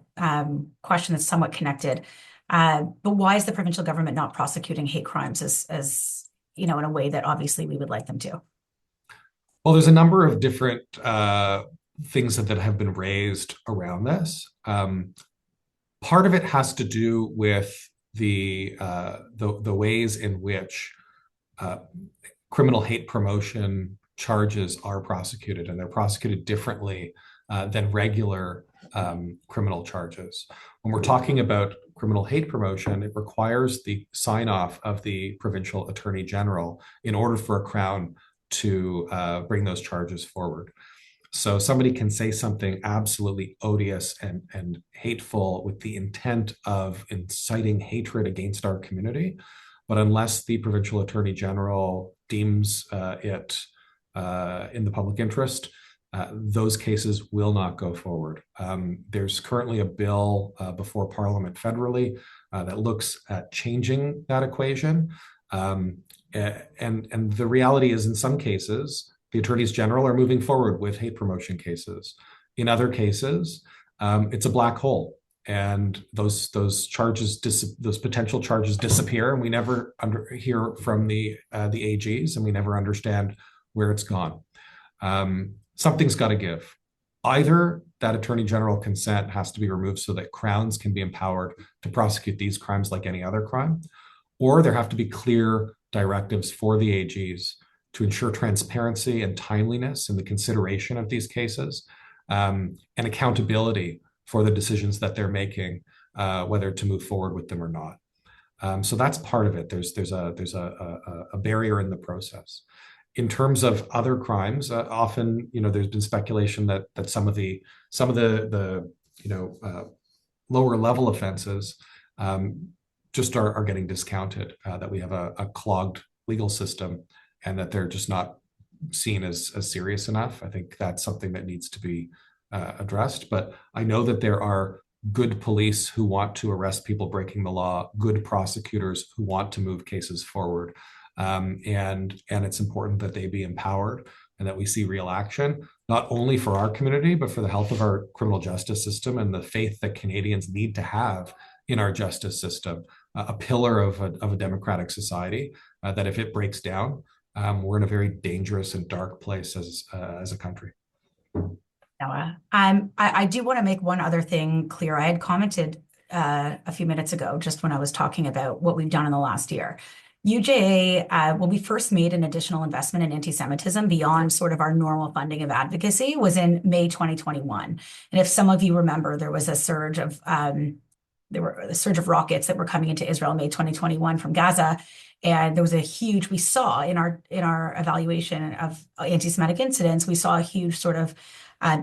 question that's somewhat connected? But why is the provincial government not prosecuting hate crimes as in a way that obviously we would like them to? Well, there's a number of different things that have been raised around this. Part of it has to do with the ways in which criminal hate promotion charges are prosecuted, and they're prosecuted differently than regular criminal charges. When we're talking about criminal hate promotion, it requires the sign-off of the provincial attorney general in order for a Crown to bring those charges forward. So somebody can say something absolutely odious and hateful with the intent of inciting hatred against our community, but unless the provincial attorney general deems it in the public interest, those cases will not go forward. There's currently a bill before Parliament federally that looks at changing that equation. And the reality is, in some cases, the attorneys general are moving forward with hate promotion cases. In other cases, it's a black hole, and those potential charges disappear, and we never hear from the AGs, and we never understand where it's gone. Something's got to give. Either that attorney general consent has to be removed so that Crowns can be empowered to prosecute these crimes like any other crime, or there have to be clear directives for the AGs to ensure transparency and timeliness in the consideration of these cases, and accountability for the decisions that they're making, whether to move forward with them or not. So that's part of it. There's a barrier in the process. In terms of other crimes, often there's been speculation that some of the lower level offenses just are getting discounted, that we have a clogged legal system, and that they're just not seen as serious enough. I think that's something that needs to be addressed. But I know that there are good police who want to arrest people breaking the law, good prosecutors who want to move cases forward. And it's important that they be empowered and that we see real action, not only for our community, but for the health of our criminal justice system and the faith that Canadians need to have in our justice system, a pillar of a democratic society, that if it breaks down, we're in a very dangerous and dark place as a country. Noah. I do want to make one other thing clear. I had commented a few minutes ago, just when I was talking about what we've done in the last year. UJA, when we first made an additional investment in anti-Semitism beyond sort of our normal funding of advocacy, was in May 2021. And if some of you remember, there was a surge of rockets that were coming into Israel in May 2021 from Gaza. And there was we saw in our evaluation of anti-Semitic incidents, we saw a huge sort of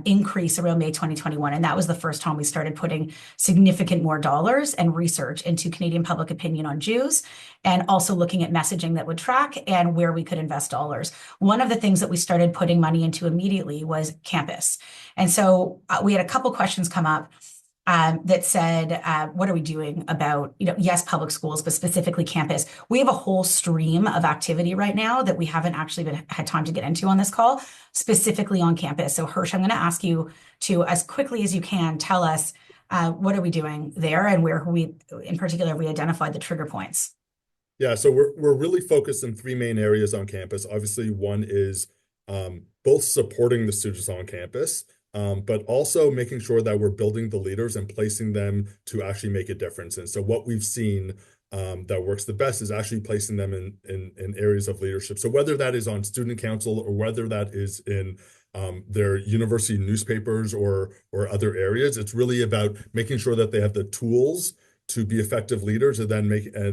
increase around May 2021. And that was the first time we started putting significant more dollars and research into Canadian public opinion on Jews, and also looking at messaging that would track and where we could invest dollars. One of the things that we started putting money into immediately was campus. And so we had a couple questions come up that said, what are we doing about, yes, public schools, but specifically campus? We have a whole stream of activity right now that we haven't actually had time to get into on this call, specifically on campus. So Hirsch, I'm going to ask you to, as quickly as you can, tell us what are we doing there, and where in particular, we identified the trigger points. Yeah, so we're really focused in three main areas on campus. Obviously, one is both supporting the students on campus, but also making sure that we're building the leaders and placing them to actually make a difference. And so what we've seen that works the best is actually placing them in areas of leadership. So whether that is on student council or whether that is in their university newspapers or other areas, it's really about making sure that they have the tools to be effective leaders, and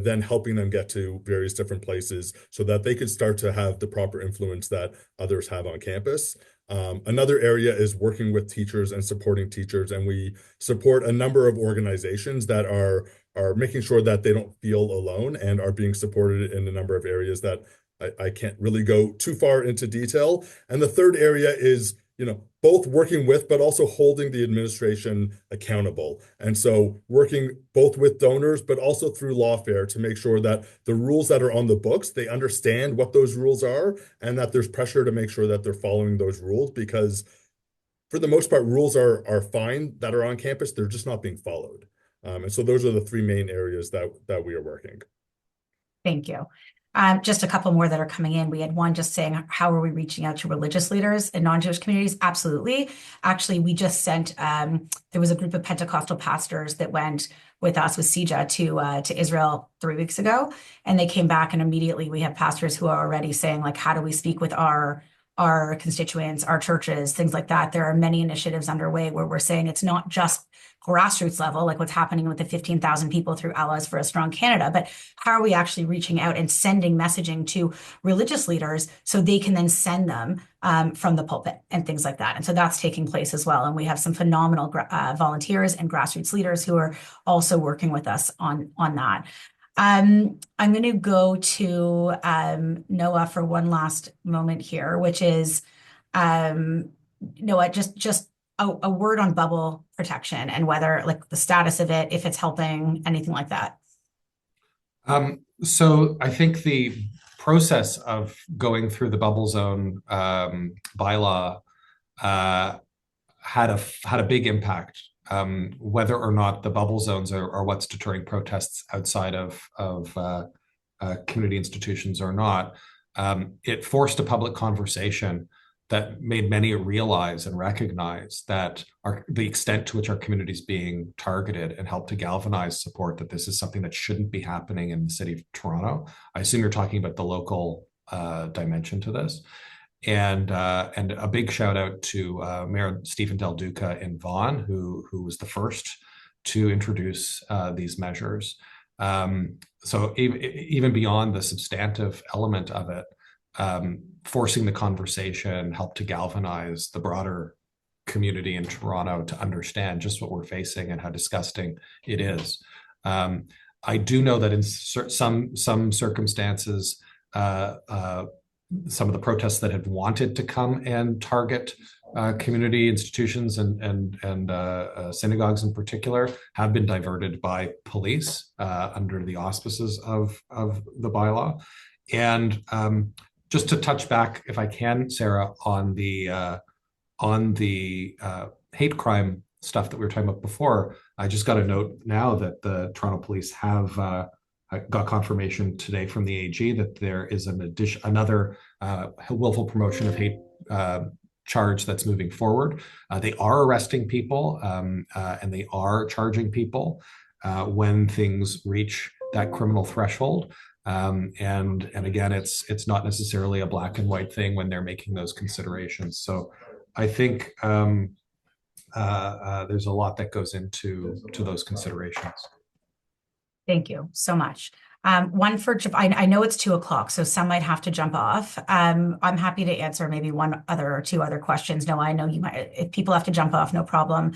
then helping them get to various different places so that they could start to have the proper influence that others have on campus. Another area is working with teachers and supporting teachers, and we support a number of organizations that are making sure that they don't feel alone and are being supported in a number of areas that I can't really go too far into detail. And the third area is both working with, but also holding the administration accountable. And so working both with donors, but also through lawfare to make sure that the rules that are on the books, they understand what those rules are, and that there's pressure to make sure that they're following those rules, because for the most part, rules are fine that are on campus. They're just not being followed. And so those are the three main areas that we are working. Thank you. Just a couple more that are coming in. We had one just saying, how are we reaching out to religious leaders in non-Jewish communities? Absolutely. Actually, we just sent, there was a group of Pentecostal pastors that went with us, with CIJA, to Israel 3 weeks ago. And they came back, and immediately we have pastors who are already saying, like, how do we speak with our constituents, our churches, things like that. There are many initiatives underway where we're saying it's not just grassroots level, like what's happening with the 15,000 people through Allies for a Strong Canada, but how are we actually reaching out and sending messaging to religious leaders so they can then send them from the pulpit and things like that. And so that's taking place as well. And we have some phenomenal volunteers and grassroots leaders who are also working with us on that. I'm going to go to Noah for one last moment here, which is Noah, just a word on bubble protection and whether, like, the status of it, if it's helping, anything like that. So I think the process of going through the bubble zone bylaw had a big impact. Whether or not the bubble zones are what's deterring protests outside of community institutions or not, it forced a public conversation that made many realize and recognize that the extent to which our community is being targeted, and help to galvanize support that this is something that shouldn't be happening in the city of Toronto. I assume you're talking about the local dimension to this. And a big shout out to Mayor Stephen Del Duca in Vaughan, who was the first to introduce these measures. So even beyond the substantive element of it, forcing the conversation helped to galvanize the broader community in Toronto to understand just what we're facing and how disgusting it is. I do know that in some circumstances, some of the protests that had wanted to come and target community institutions and synagogues in particular have been diverted by police under the auspices of the bylaw. And just to touch back, if I can, Sarah, on the hate crime stuff that we were talking about before, I just got a note now that the Toronto Police have got confirmation today from the AG that there is another willful promotion of hate charge that's moving forward. They are arresting people and they are charging people when things reach that criminal threshold. And again, it's not necessarily a black and white thing when they're making those considerations. So I think there's a lot that goes into those considerations. Thank you so much. One for, I know it's 2 o'clock, so some might have to jump off. I'm happy to answer maybe one other or two other questions. No, I know you might, if people have to jump off, no problem.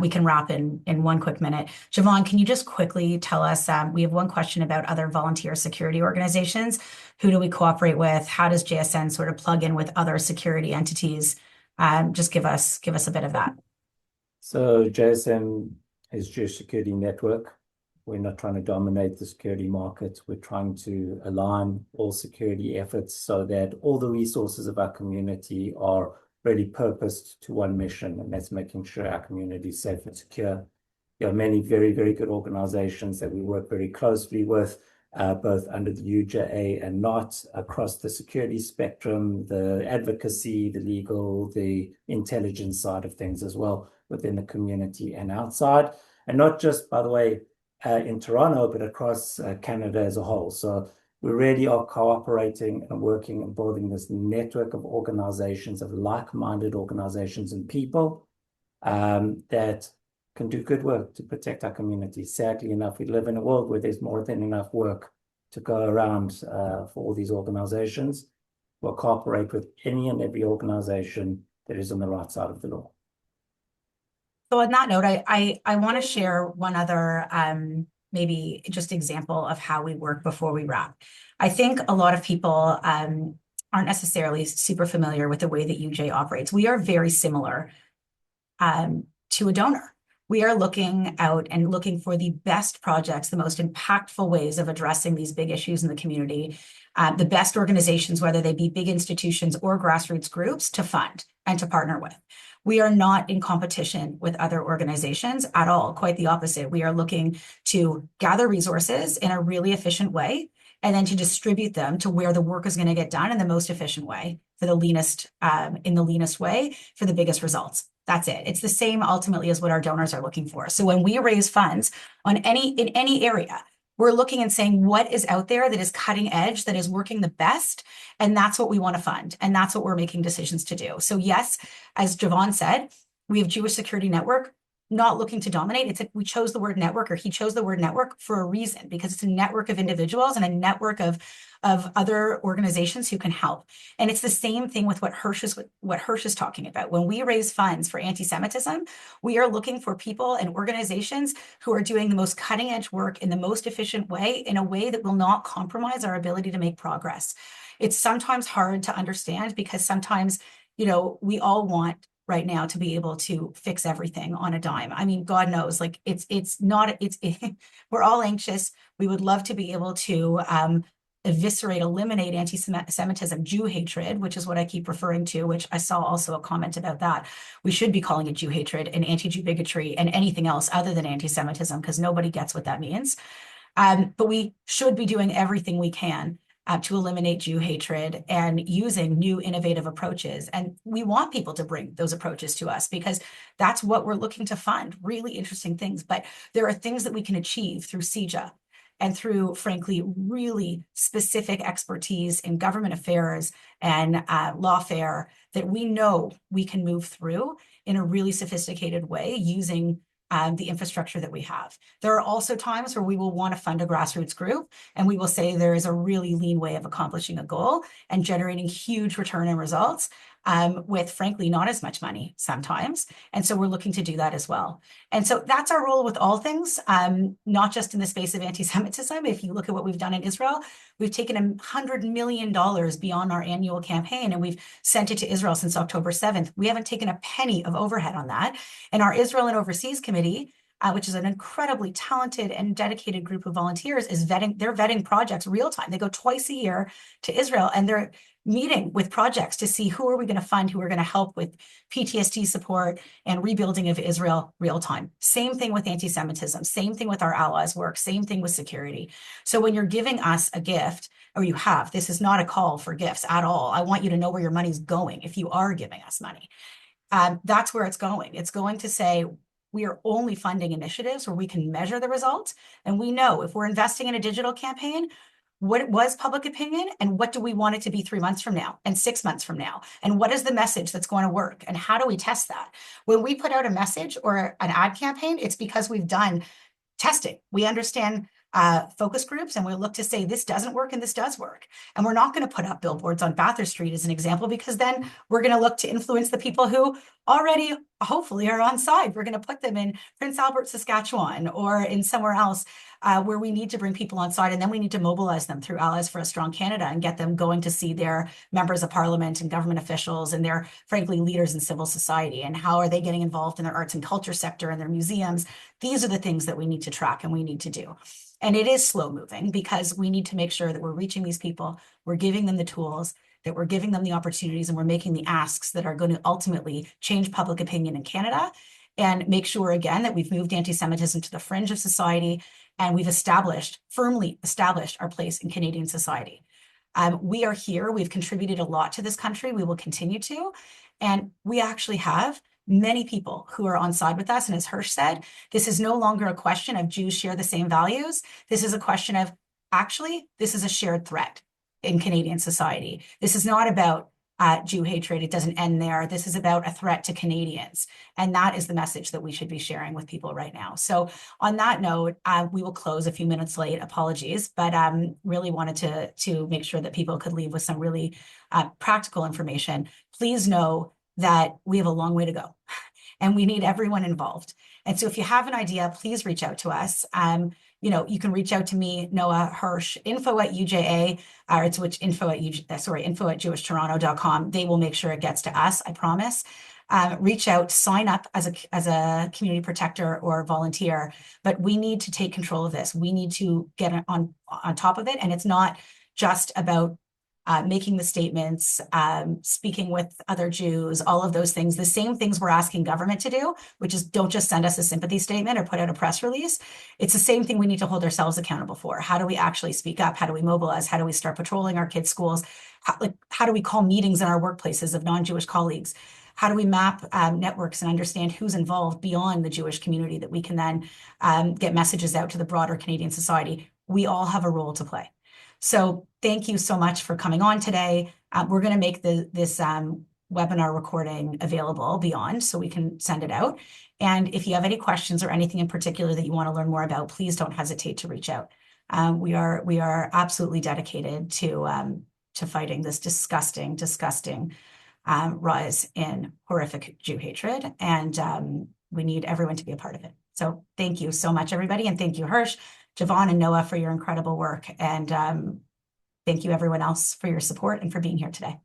We can wrap in 1 quick minute. Javon, can you just quickly tell us, we have one question about other volunteer security organizations. Who do we cooperate with? How does JSN sort of plug in with other security entities? Just give us a bit of that. So JSN is Jewish Security Network. We're not trying to dominate the security market. We're trying to align all security efforts so that all the resources of our community are really purposed to one mission, and that's making sure our community is safe and secure. There are many very, very good organizations that we work very closely with, both under the UJA and not, across the security spectrum, the advocacy, the legal, the intelligence side of things as well within the community and outside. And not just, by the way, in Toronto, but across Canada as a whole. So we really are cooperating and working and building this network of organizations, of like-minded organizations and people that can do good work to protect our community. Sadly enough, we live in a world where there's more than enough work to go around for all these organizations. We'll cooperate with any and every organization that is on the right side of the law. So on that note, I want to share one other maybe just example of how we work before we wrap. I think a lot of people aren't necessarily super familiar with the way that UJ operates. We are very similar to a donor. We are looking out and looking for the best projects, the most impactful ways of addressing these big issues in the community, the best organizations, whether they be big institutions or grassroots groups, to fund and to partner with. We are not in competition with other organizations at all. Quite the opposite. We are looking to gather resources in a really efficient way and then to distribute them to where the work is going to get done in the most efficient way, for the leanest, in the leanest way, for the biggest results. That's it. It's the same ultimately as what our donors are looking for. So when we raise funds in any area, we're looking and saying what is out there that is cutting edge, that is working the best, and that's what we want to fund, and that's what we're making decisions to do. So yes, as Javon said, we have Jewish Security Network, not looking to dominate. We chose the word network, or he chose the word network for a reason, because it's a network of individuals and a network of other organizations who can help. And it's the same thing with what Hirsch is talking about. When we raise funds for anti-Semitism, we are looking for people and organizations who are doing the most cutting edge work in the most efficient way, in a way that will not compromise our ability to make progress. It's sometimes hard to understand because sometimes, we all want right now to be able to fix everything on a dime. I mean, God knows, like we're all anxious. We would love to be able to eliminate anti-Semitism, Jew hatred, which is what I keep referring to, which I saw also a comment about that. We should be calling it Jew hatred and anti-Jew bigotry and anything else other than anti-Semitism, because nobody gets what that means. But we should be doing everything we can to eliminate Jew hatred and using new innovative approaches. And we want people to bring those approaches to us because that's what we're looking to fund, really interesting things. But there are things that we can achieve through CEJA and through, frankly, really specific expertise in government affairs and lawfare that we know we can move through in a really sophisticated way using the infrastructure that we have. There are also times where we will want to fund a grassroots group and we will say there is a really lean way of accomplishing a goal and generating huge return and results. with, frankly, not as much money sometimes. And so we're looking to do that as well. And so that's our role with all things, not just in the space of anti-Semitism. If you look at what we've done in Israel, we've taken $100 million beyond our annual campaign, and we've sent it to Israel since October 7th. We haven't taken a penny of overhead on that. And our Israel and Overseas Committee, which is an incredibly talented and dedicated group of volunteers, they're vetting projects real time. They go twice a year to Israel, and they're meeting with projects to see who are we going to fund, who are going to help with PTSD support and rebuilding of Israel real time. Same thing with anti-Semitism, same thing with our allies work, same thing with security. So when you're giving us a gift, or you have, this is not a call for gifts at all. I want you to know where your money's going if you are giving us money. That's where it's going. It's going to say, we are only funding initiatives where we can measure the results. And we know if we're investing in a digital campaign, what was public opinion and what do we want it to be 3 months from now and 6 months from now? And what is the message that's going to work? And how do we test that? When we put out a message or an ad campaign, it's because we've done testing. We understand focus groups, and we look to say this doesn't work and this does work. And we're not going to put up billboards on Bathurst Street as an example, because then we're going to look to influence the people who already hopefully are on side. We're going to put them in Prince Albert, Saskatchewan, or in somewhere else where we need to bring people on side. And then we need to mobilize them through Allies for a Strong Canada and get them going to see their members of parliament and government officials and their, frankly, leaders in civil society. And how are they getting involved in their arts and culture sector and their museums? These are the things that we need to track and we need to do. And it is slow moving because we need to make sure that we're reaching these people, we're giving them the tools, that we're giving them the opportunities, and we're making the asks that are going to ultimately change public opinion in Canada and make sure, again, that we've moved anti-Semitism to the fringe of society and we've firmly established our place in Canadian society. We are here. We've contributed a lot to this country. We will continue to. And we actually have many people who are on side with us. And as Hirsch said, this is no longer a question of Jews share the same values. This is a question of, actually, this is a shared threat in Canadian society. This is not about Jew hatred. It doesn't end there. This is about a threat to Canadians. And that is the message that we should be sharing with people right now. So on that note, we will close a few minutes late. Apologies, but really wanted to make sure that people could leave with some really practical information. Please know that we have a long way to go and we need everyone involved. And so if you have an idea, please reach out to us. You can reach out to me, Noah, Hirsch, info@UJA, or it's which info at JewishToronto.com. They will make sure it gets to us, I promise. Reach out, sign up as a community protector or volunteer, but we need to take control of this. We need to get on top of it. And it's not just about making the statements, speaking with other Jews, all of those things, the same things we're asking government to do, which is don't just send us a sympathy statement or put out a press release. It's the same thing we need to hold ourselves accountable for. How do we actually speak up? How do we mobilize? How do we start patrolling our kids' schools? How do we call meetings in our workplaces of non-Jewish colleagues? How do we map networks and understand who's involved beyond the Jewish community that we can then get messages out to the broader Canadian society? We all have a role to play. So thank you so much for coming on today. We're going to make this webinar recording available beyond so we can send it out. And if you have any questions or anything in particular that you want to learn more about, please don't hesitate to reach out. We are absolutely dedicated to fighting this disgusting rise in horrific Jew hatred. And we need everyone to be a part of it. So thank you so much, everybody. And thank you, Hirsch, Javon, and Noah for your incredible work. And thank you, everyone else, for your support and for being here today.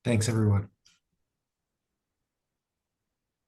Thanks, everyone.